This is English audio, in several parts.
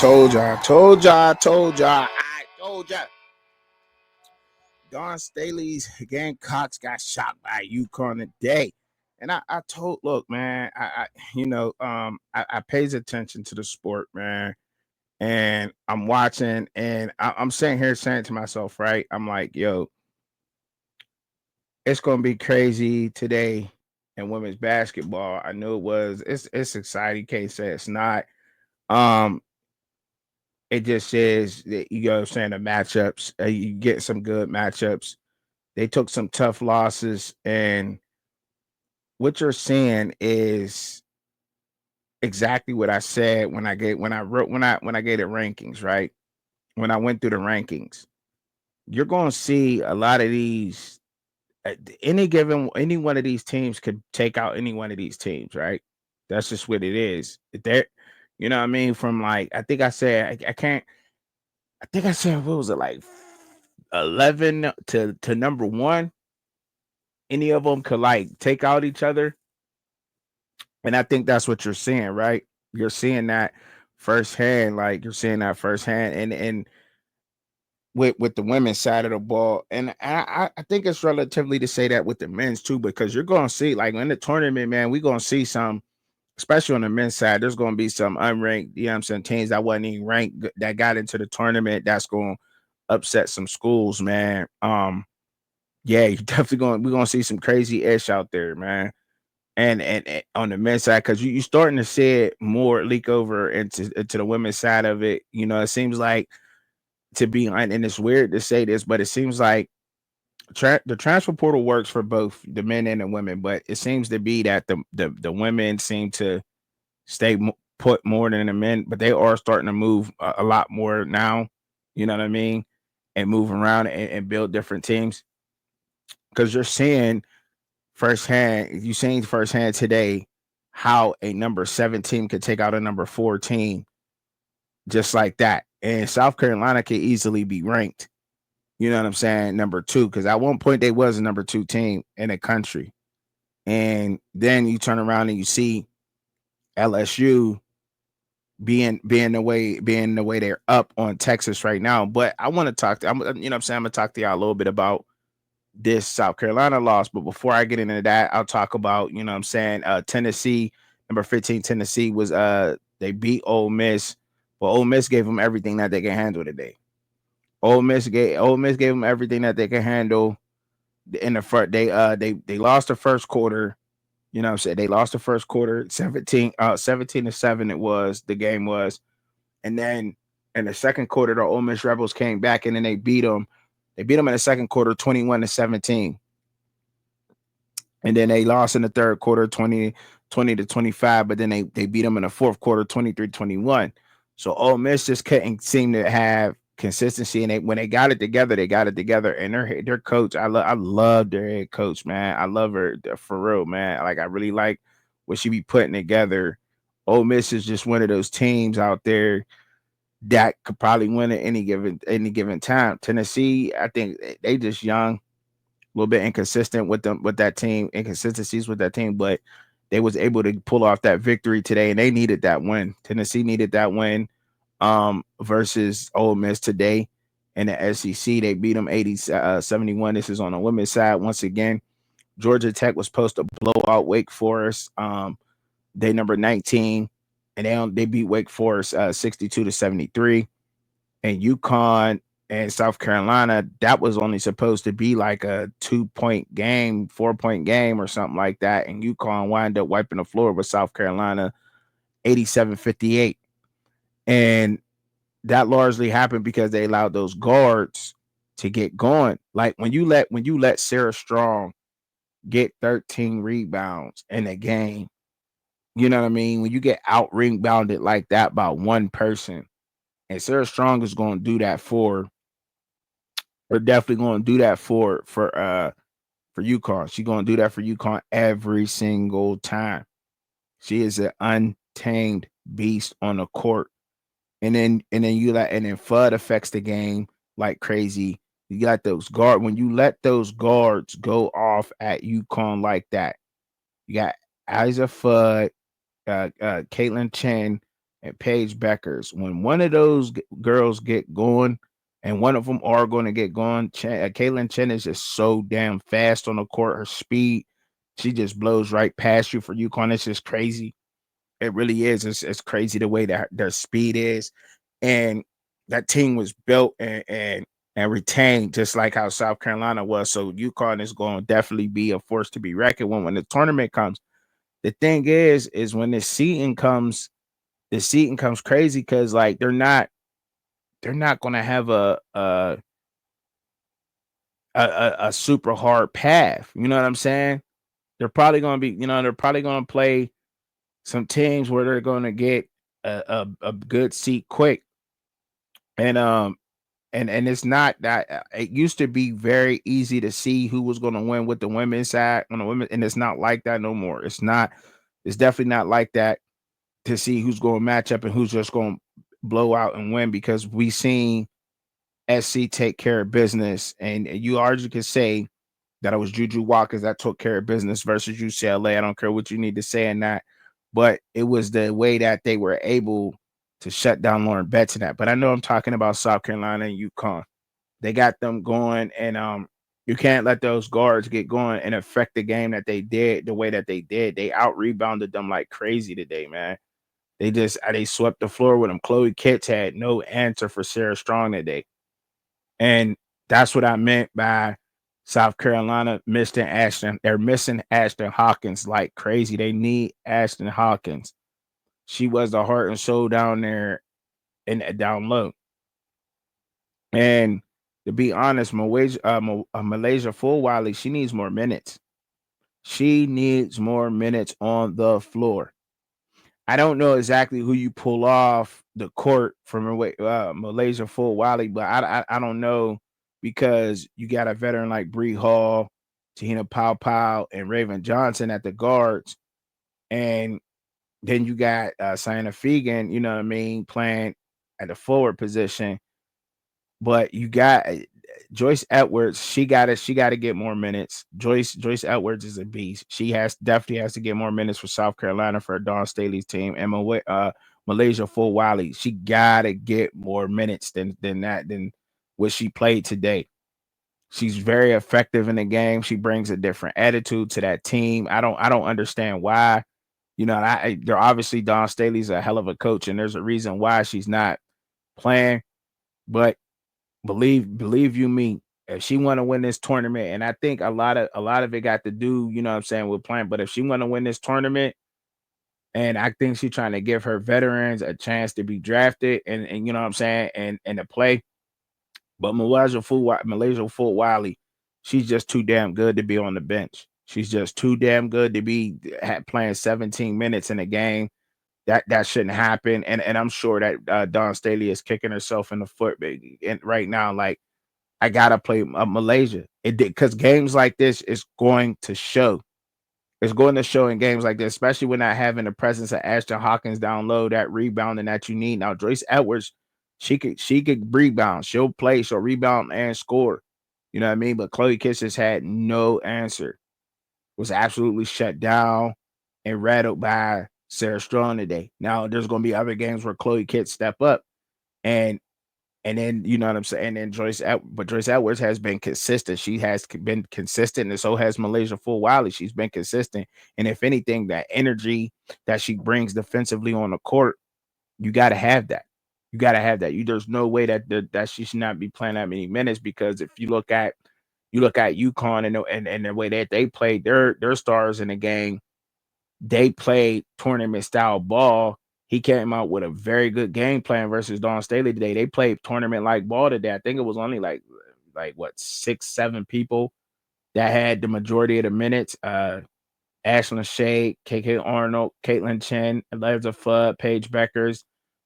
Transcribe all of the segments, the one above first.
ya. Don Staley's Gamecocks got shot by Conn today. And look, man, I pays attention to the sport, man. And I'm watching and I'm sitting here saying to myself, right? I'm like, yo, it's gonna be crazy today in women's basketball. I knew it was. It's exciting. Can't say it's not. Um, it just is that you know what I'm saying the matchups. You get some good matchups. They took some tough losses, and what you're seeing is exactly what I said when I gave the rankings, right? When I went through the rankings, you're going to see a lot of these. Any one of these teams could take out any one of these teams, right? That's just what it is. There, you know what I mean? From like, I think I said I can't. I think I said what was it like 11 to number one. Any of them could like take out each other, and I think that's what you're seeing, right? You're seeing that firsthand, like you're seeing that firsthand, and with the women's side of the ball, and I think it's relatively to say that with the men's too, because you're going to see like in the tournament, man, we're going to see some, especially on the men's side, there's going to be some unranked, you know what I'm saying, teams that wasn't even ranked that got into the tournament that's going to upset some schools, man. Yeah, you definitely we're gonna see some crazy ish out there, man. And on the men's side, because you starting to see it more leak over into the women's side of it. You know, it seems like to be and it's weird to say this, but it seems like the transfer portal works for both the men and the women, but it seems to be that the women seem to stay put more than the men, but they are starting to move a lot more now. You know what I mean? And move around and build different teams because you're seeing firsthand, you seen firsthand today how a number 17 could take out a number 14 just like that. And South Carolina could easily be ranked, you know what I'm saying, number two, because at one point they was a number two team in the country. And then you turn around and you see LSU being the way they're up on Texas right now. But I want to talk to you know what I'm saying, I'm gonna talk to y'all a little bit about this South Carolina loss. But before I get into that, I'll talk about, you know what I'm saying, Tennessee, number 15, Tennessee was they beat Ole Miss. Well, Ole Miss gave them everything that they can handle today. Ole Miss gave them everything that they can handle in the front. They lost the first quarter. You know what I'm saying? They lost the first quarter, 17-7 it was, the game was. And then in the second quarter, the Ole Miss Rebels came back and then they beat them. They beat them in the second quarter, 21-17. And then they lost in the third quarter, 20-25. But then they beat them in the fourth quarter, 23-21. So Ole Miss just couldn't seem to have consistency. And when they got it together, they got it together. And their coach, I love their head coach, man. I love her for real, man. Like I really like what she be putting together. Ole Miss is just one of those teams out there that could probably win at any given time. Tennessee, I think they just young, a little bit inconsistent with that team, inconsistencies with that team, but they was able to pull off that victory today, and they needed that win. Tennessee needed that win versus Ole Miss today in the SEC. They beat them 80-71. This is on the women's side once again. Georgia Tech was supposed to blow out Wake Forest. They number 19, and they beat Wake Forest 62-73. And UConn and South Carolina, that was only supposed to be like a 2-point game, 4-point game or something like that. And UConn wound up wiping the floor with South Carolina 87-58. And that largely happened because they allowed those guards to get going. Like when you let Sarah Strong get 13 rebounds in a game, you know what I mean? When you get out rebounded like that by one person, and Sarah Strong is going to do that we're definitely going to do that for UConn. She's going to do that for UConn every single time. She is an untamed beast on the court. And then FUD affects the game like crazy. You got those when you let those guards go off at UConn like that, you got Isa Fudd, Caitlin Chen, and Paige Beckers. When one of those girls get going, and one of them are going to get going, Caitlin Chen is just so damn fast on the court. Her speed, she just blows right past you for UConn. It's just crazy. It really is. It's crazy the way that their speed is, and that team was built and retained just like how South Carolina was. So UConn is going to definitely be a force to be reckoned when the tournament comes. The thing is when the seating comes crazy because like they're not going to have a super hard path. You know what I'm saying? They're probably going to be, they're probably going to play some teams where they're going to get a good seat quick, and and it's not that it used to be very easy to see who was going to win with the women's side on the women, and it's not like that no more. It's not. It's definitely not like that to see who's going to match up and who's just going to blow out and win because we seen SC take care of business, and you already could say that it was Juju Walkers that took care of business versus UCLA. I don't care what you need to say in that, but it was the way that they were able to shut down Lauren Betts in that. But I know I'm talking about South Carolina and UConn. They got them going, and you can't let those guards get going and affect the game that they did the way that they did. They out rebounded them like crazy today, man. They swept the floor with them. Chloe Kitts had no answer for Sarah Strong today. And that's what I meant by South Carolina missing Ashton. They're missing Ashton Hawkins like crazy. They need Ashton Hawkins. She was the heart and soul down there and down low. And to be honest, Malaysia Full Wiley, she needs more minutes. She needs more minutes on the floor. I don't know exactly who you pull off the court from Malaysia Full Wiley, but I don't know because you got a veteran like Bree Hall, Tahina Pow Pow, and Raven Johnson at the guards, and then you got Sienna Fegan, you know what I mean, playing at the forward position. But you got Joyce Edwards. She got to get more minutes. Joyce Edwards is a beast. She definitely has to get more minutes for South Carolina for Dawn Staley's team. And Malaysia Full Wiley, she gotta get more minutes than what she played today. She's very effective in the game. She brings a different attitude to that team. I don't understand why. They're obviously Dawn Staley's a hell of a coach, and there's a reason why she's not playing. But believe you me, if she want to win this tournament, and I think a lot of it got to do, you know what I'm saying, with playing. But if she want to win this tournament, and I think she's trying to give her veterans a chance to be drafted and you know what I'm saying, and to play. But Malaysia Full Wiley, she's just too damn good to be on the bench. She's just too damn good to be playing 17 minutes in a game. That shouldn't happen. And I'm sure that Dawn Staley is kicking herself in the foot and right now, like I gotta play Malaysia. It did because games like this is going to show. It's going to show in games like this, especially when not having the presence of Ashton Hawkins down low, that rebounding that you need. Now, Joyce Edwards, she could rebound. She'll play, she'll rebound and score. You know what I mean? But Chloe Kisses had no answer. Was absolutely shut down and rattled by Sarah Strong today. Now, there's going to be other games where Chloe Kitts step up and and then you know what I'm saying. And then Joyce Edwards has been consistent. She has been consistent, and so has Malaysia Full Wiley. She's been consistent, and if anything, that energy that she brings defensively on the court, you got to have that. You got to have that. There's no way that she should not be playing that many minutes because if you look at UConn and the way that they played their stars in the game, they played tournament style ball. He came out with a very good game plan versus Dawn Staley today. They played tournament like ball today. I think it was only like what 6-7 people that had the majority of the minutes. Ashlyn Shade, KK Arnold, Caitlin Chen, Eliza Fudd, Paige Beckers,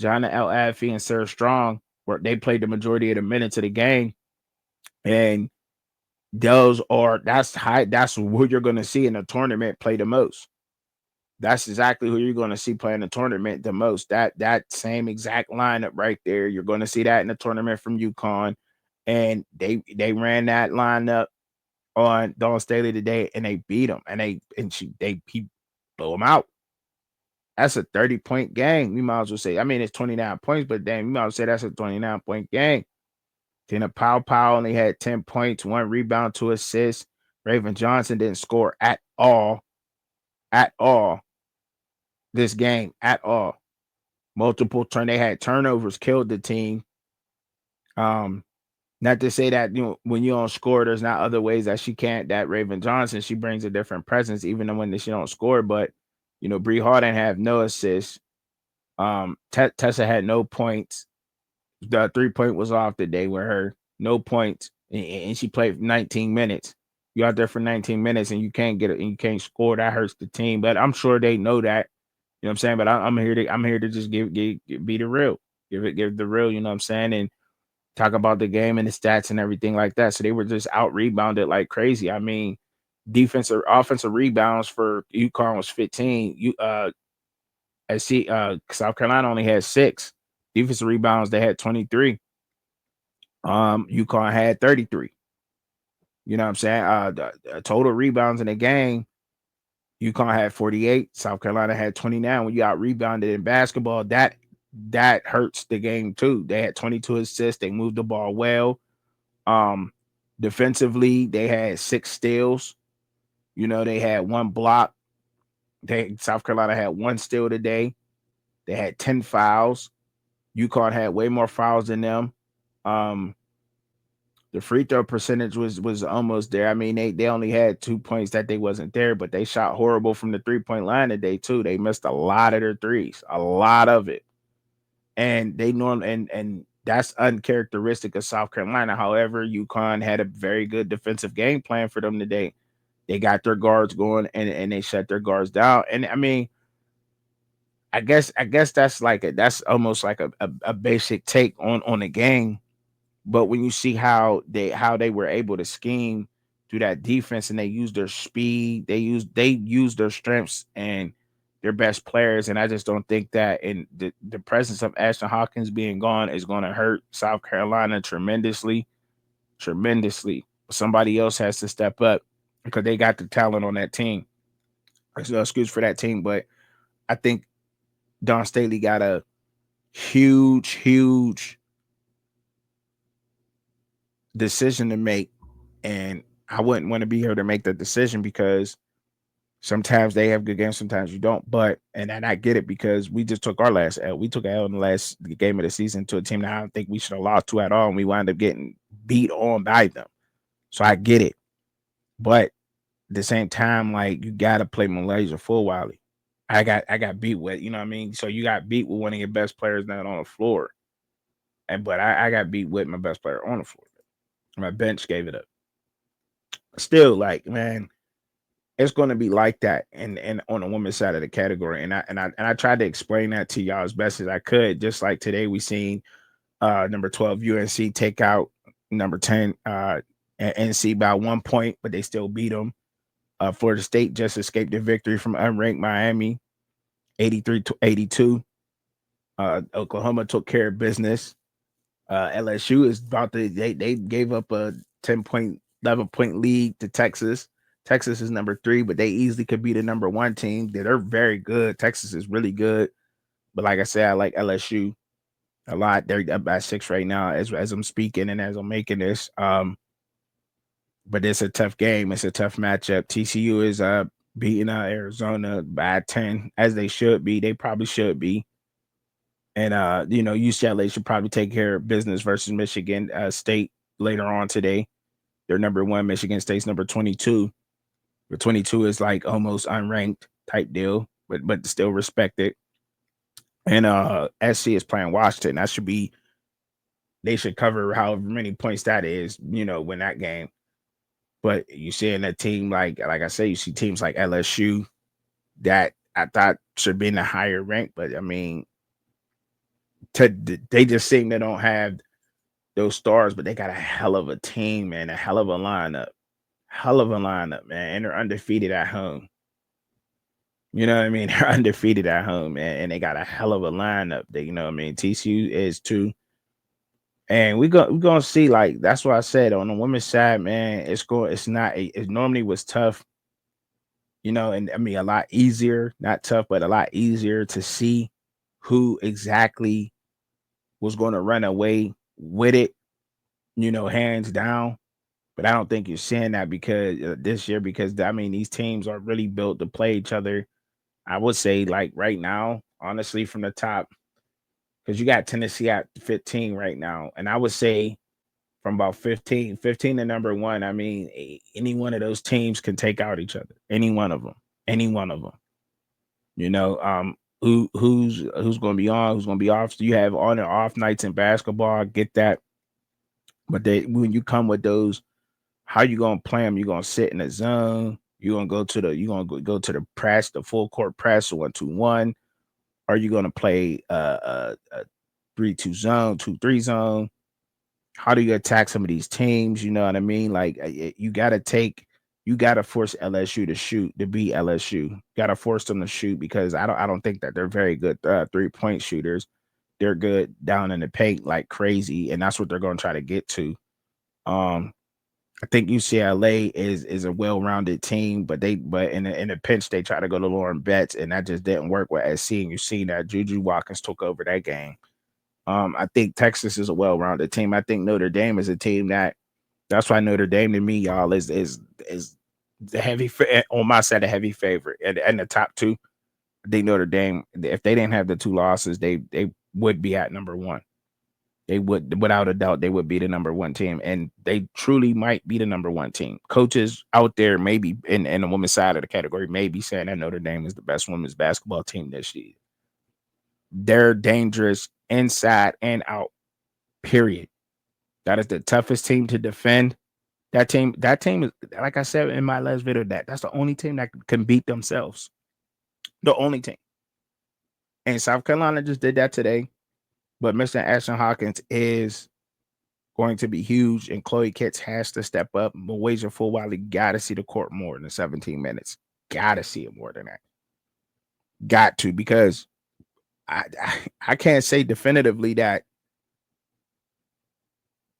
Jonna L. Affey, and Sarah Strong, where they played the majority of the minutes of the game. And that's who you're gonna see in the tournament play the most. That's exactly who you're going to see playing the tournament the most. That same exact lineup right there. You're going to see that in the tournament from UConn, and they ran that lineup on Dawn Staley today, and they beat them, and he blew them out. That's a 30-point game. You might as well say, I mean, it's 29 points, but damn, you might as well say that's a 29-point game. Tina Powell only had 10 points, 1 rebound, 2 assists. Raven Johnson didn't score at all this game, at all. They had turnovers, killed the team. Um, Not to say that, when you don't score, there's not other ways that she can't. That Raven Johnson, she brings a different presence, even though when she don't score. But Bree Harden have no assists. Tessa had no points. The 3-point was off the day with her, no points, and she played 19 minutes. You out there for 19 minutes and you can't get it and you can't score. That hurts the team. But I'm sure they know that. You know what I'm saying? But I'm here to just be the real, give the real. You know what I'm saying? And talk about the game and the stats and everything like that. So they were just out rebounded like crazy. I mean, defensive offensive rebounds for UConn was 15. South Carolina only had 6. Defensive rebounds, they had 23. UConn had 33. You know what I'm saying? The total rebounds in the game, UConn had 48. South Carolina had 29. When you out rebounded in basketball, that hurts the game too. They had 22 assists. They moved the ball well. Defensively, they had 6 steals. They had 1 block. South Carolina had 1 steal today. They had 10 fouls. UConn had way more fouls than them. The free throw percentage was almost there. I mean, they only had 2 points that they wasn't there, but they shot horrible from the 3-point line today too. They missed a lot of their threes, a lot of it, and and that's uncharacteristic of South Carolina. However, UConn had a very good defensive game plan for them today. They got their guards going and they shut their guards down. And I mean, I guess that's almost like a basic take on the game. But when you see how they were able to scheme through that defense and they use their speed, they use their strengths and their best players. And I just don't think that in the presence of Ashton Hawkins being gone is going to hurt South Carolina tremendously, tremendously. Somebody else has to step up because they got the talent on that team. There's no excuse for that team, but I think Don Staley got a huge decision to make, and I wouldn't want to be here to make the decision because sometimes they have good games, sometimes you don't. And I get it because we just took our last L. We took an L in the last game of the season to a team that I don't think we should have lost to at all, and we wound up getting beat on by them. So I get it, but at the same time, like you gotta play Malaysia full Wiley. I got beat with, you know what I mean? So you got beat with one of your best players not on the floor. But I got beat with my best player on the floor. My bench gave it up. Still, like, man, it's gonna be like that and on the women's side of the category. And I tried to explain that to y'all as best as I could. Just like today we seen number 12 UNC take out number 10 NC by 1 point, but they still beat them. Florida State just escaped the victory from unranked Miami, 83-82. Oklahoma took care of business. LSU is about to they gave up a 10-point, 11-point lead to Texas. Texas is number 3, but they easily could be the number 1 team. They're very good. Texas is really good. But like I said, I like LSU a lot. They're up by 6 right now as I'm speaking and as I'm making this. But it's a tough game. It's a tough matchup. TCU is beating Arizona by 10, as they should be. They probably should be. And UCLA should probably take care of business versus Michigan State later on today. They're number 1. Michigan State's number 22. But 22 is like almost unranked type deal, but still respected. And SC is playing Washington. They should cover however many points that is, win that game. But you see in a team like I say, you see teams like LSU that I thought should be in a higher rank, but I mean, they just seem they don't have those stars, but they got a hell of a team, man, a hell of a lineup, man, and they're undefeated at home. You know what I mean? They're undefeated at home, man, and they got a hell of a lineup. You know what I mean? TCU is too, and we're gonna see. Like that's what I said on the women's side, man. It's not. It normally was tough and I mean a lot easier, not tough, but a lot easier to see who exactly was going to run away with it, hands down. But I don't think you're seeing that because this year, because I mean, these teams are really built to play each other. I would say, like right now, honestly, from the top, because you got Tennessee at 15 right now. And I would say from about 15 to number one, I mean, any one of those teams can take out each other. Any one of them. Any one of them. Who's going to be on, who's going to be off. So you have on and off nights in basketball. I get that. But when you come with those, how you gonna play them? You gonna sit in the zone? You gonna go to the press, the full court press, 1-2-1? Are you gonna play a 3-2 zone, 2-3 zone? How do you attack some of these teams? You know what I mean? Like you gotta force LSU to shoot to beat LSU. Gotta force them to shoot because I don't think that they're very good 3-point shooters. They're good down in the paint like crazy, and that's what they're gonna try to get to. Um, I think UCLA is a well-rounded team, but in a pinch they try to go to Lauren Betts, and that just didn't work with SC. And you seen that Juju Watkins took over that game. I think Texas is a well-rounded team. I think Notre Dame is a team that's why Notre Dame to me, y'all, is the on my side a heavy favorite and the top two. I think Notre Dame, if they didn't have the two losses, they would be at number one. They would, without a doubt, they would be the number one team, and they truly might be the number one team. Coaches out there, maybe in the women's side of the category, may be saying that Notre Dame is the best women's basketball team this year. They're dangerous inside and out. Period. That is the toughest team to defend. That team is, like I said in my last video, that's the only team that can beat themselves. The only team. And South Carolina just did that today. But Mr. Ashton Hawkins is going to be huge, and Chloe Kitts has to step up. Mawasia Fulwiley got to see the court more than 17 minutes. Got to see it more than that. Got to, because I can't say definitively that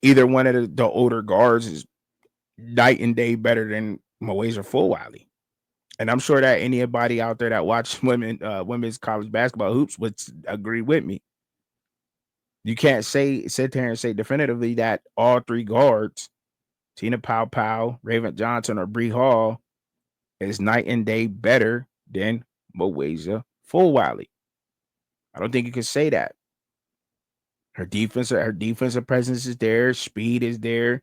either one of the older guards is night and day better than Mawasia Fulwiley. And I'm sure that anybody out there that watch women's college basketball hoops would agree with me. You can't sit there and say definitively that all three guards, Tina Powell, Raven Johnson, or Bree Hall, is night and day better than Mawasia Fulwiley. I don't think you can say that. Her defensive presence is there, speed is there,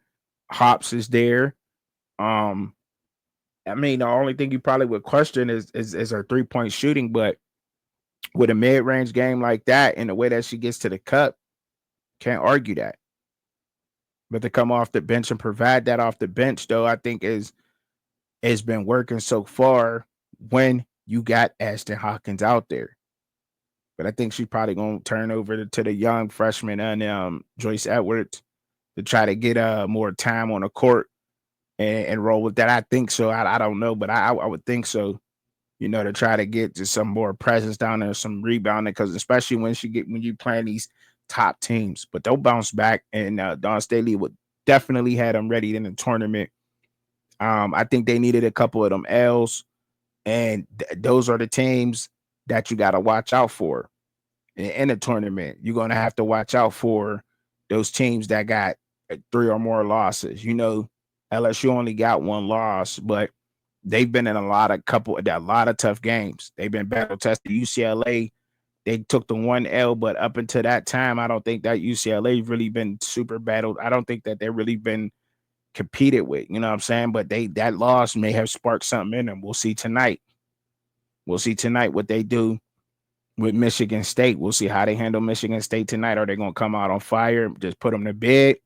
hops is there. I mean, the only thing you probably would question is her 3-point shooting, but with a mid-range game like that and the way that she gets to the cup, can't argue that. But to come off the bench and provide that off the bench, though, I think has been working so far when you got Ashton Hawkins out there. But I think she's probably going to turn over to the young freshman and Joyce Edwards to try to get more time on the court and roll with that. I think so. I don't know, but I would think so. To try to get just some more presence down there, some rebounding, because especially when you playing these top teams, but they'll bounce back. And Dawn Staley would definitely had them ready in the tournament. I think they needed a couple of them L's, and those are the teams that you got to watch out for in the tournament. You're going to have to watch out for those teams that got 3 or more losses. LSU only got 1 loss, but they've been in a lot of tough games. They've been battle tested. UCLA, they took the 1 L, but up until that time, I don't think that UCLA really been super battled. I don't think that they really been competed with. You know what I'm saying? But that loss may have sparked something in them. We'll see tonight. We'll see tonight what they do with Michigan State. We'll see how they handle Michigan State tonight. Are they going to come out on fire, just put them to bed,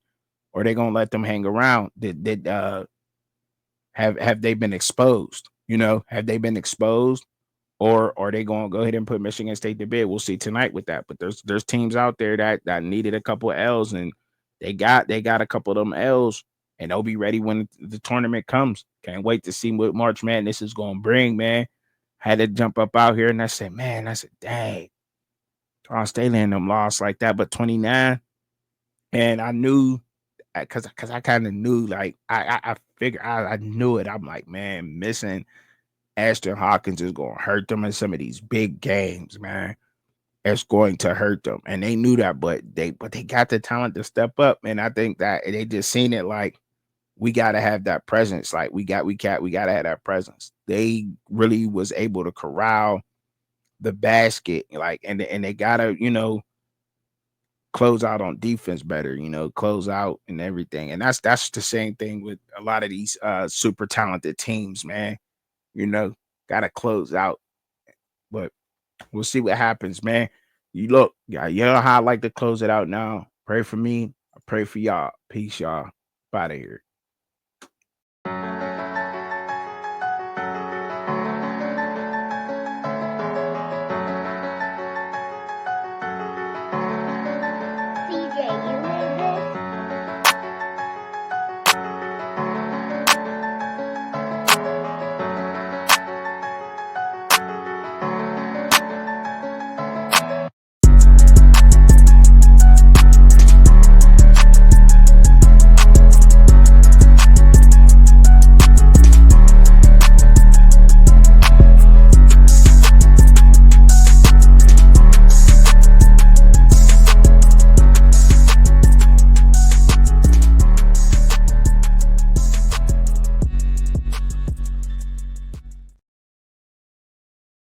or are they going to let them hang around? Have they been exposed? Have they been exposed, or are they going to go ahead and put Michigan State to bed? We'll see tonight with that. But there's teams out there that needed a couple of L's, and they got a couple of them L's, and they'll be ready when the tournament comes. Can't wait to see what March Madness is going to bring, man. Had to jump up out here, and I said, dang, Dawn Staley and them lost like that, but 29, and I knew. Because I kind of knew, like I figured I knew it. I'm like, man, missing Ashton Hawkins is going to hurt them in some of these big games, man. It's going to hurt them, and they knew that, but they got the talent to step up, and I think that they just seen it like we got to have that presence. Like we got to have that presence. They really was able to corral the basket, like, and they gotta, close out on defense better, close out and everything. And that's the same thing with a lot of these super talented teams, man. You know, gotta close out. But we'll see what happens, man. You look, yeah, you know how I like to close it out now. Pray for me. I pray for y'all. Peace, y'all. Out of here.